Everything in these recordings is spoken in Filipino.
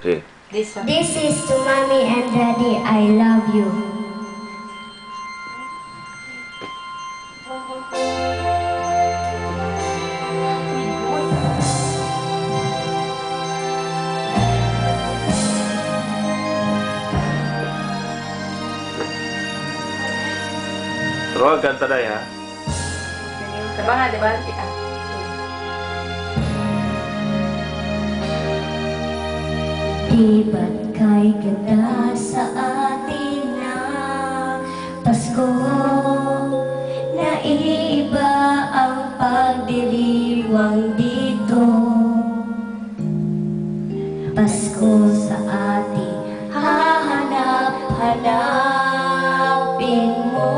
Okay. This is to Mommy and Daddy, I love you. Pero kanta na ha. Sabahan, di ba? Kita. Di ba't kay ganda sa atin na Pasko? Naiiba ang pagdiriwang dito. Pasko sa atin, hahanap-hanapin mo.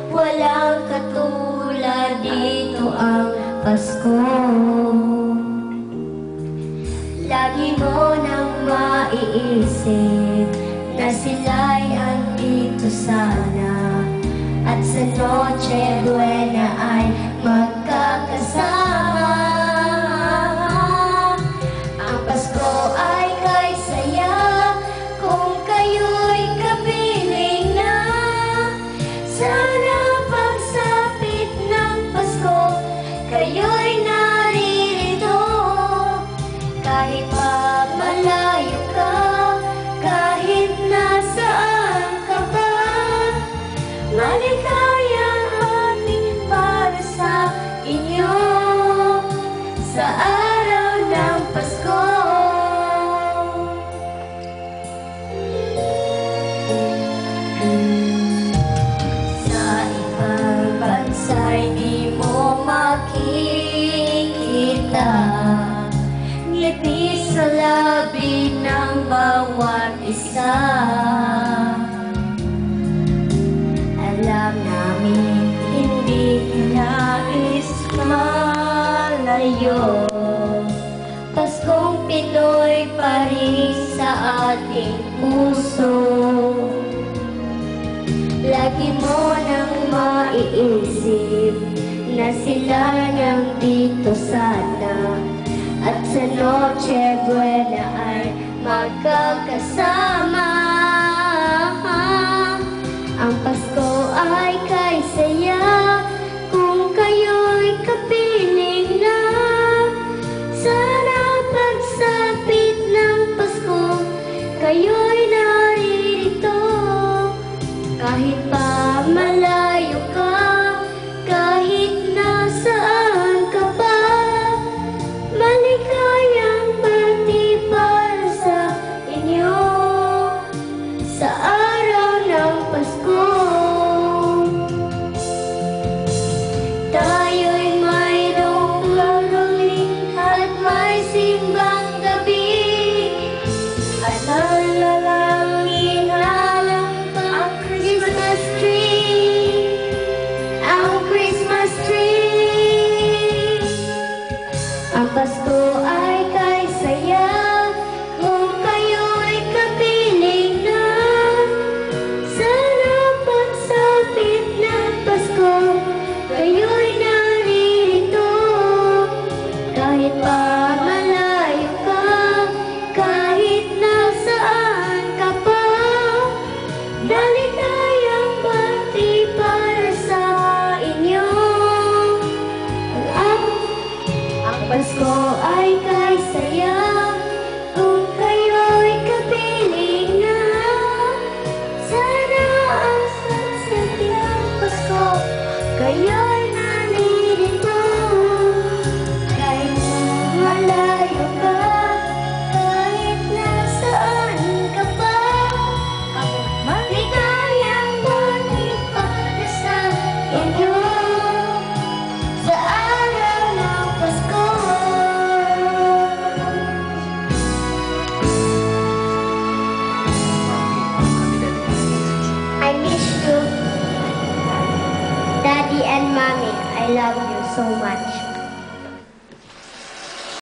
Walang katulad dito ang Pasko. Lagi mo nang maiisip na sila'y andito sana, at sa Noche Buena ay magkakasama. Ang Pasko ay kay saya kung kayo'y kapiling na. Sana pagsapit ng Pasko, kayo'y naririto. Kahit pa malayo ka, kahit nasaan ka pa, maligayang ating para sa inyo sa araw ng Pasko. Sa ibang bansa'y di mo makikita ngiti sa labi ng bawat isa. Alam namin hindi nais malayo, Paskong Pinoy pa rin sa ating puso. Lagi mo nang maiisip na sila nandito sana, at sa Noche Buena ay magkakasama. Ang Pasko ay kay saya kung kayo'y kapiling na. Sana pagsapit ng Pasko, kayo'y naririto. Kahit pa malayo ka, kahit nasaan ka pa, maligayang bati para sa inyo sa araw ng Pasko. Tayo'y mayroong lalaling at may simbang gabi, at nalalangin ang Christmas tree, ang Christmas tree. Ang Pasko ay kay saya kung kayo'y kapiling na. Sana pagsapit ng Pasko, kayo'y naririto. Kahit pa malayo ka, kahit nasaan ka pa, maligayang bati para sa inyo. Ang Pasko ay kay saya kung kayo'y kapiling na. Sana ang sagsati ng Pasko, kayo'y naririto. Kahit malayo ka, kahit nasaan ka pa, maligayang bati para sa inyo sa araw ng Pasko. I miss you, Daddy and Mommy. I love you so much.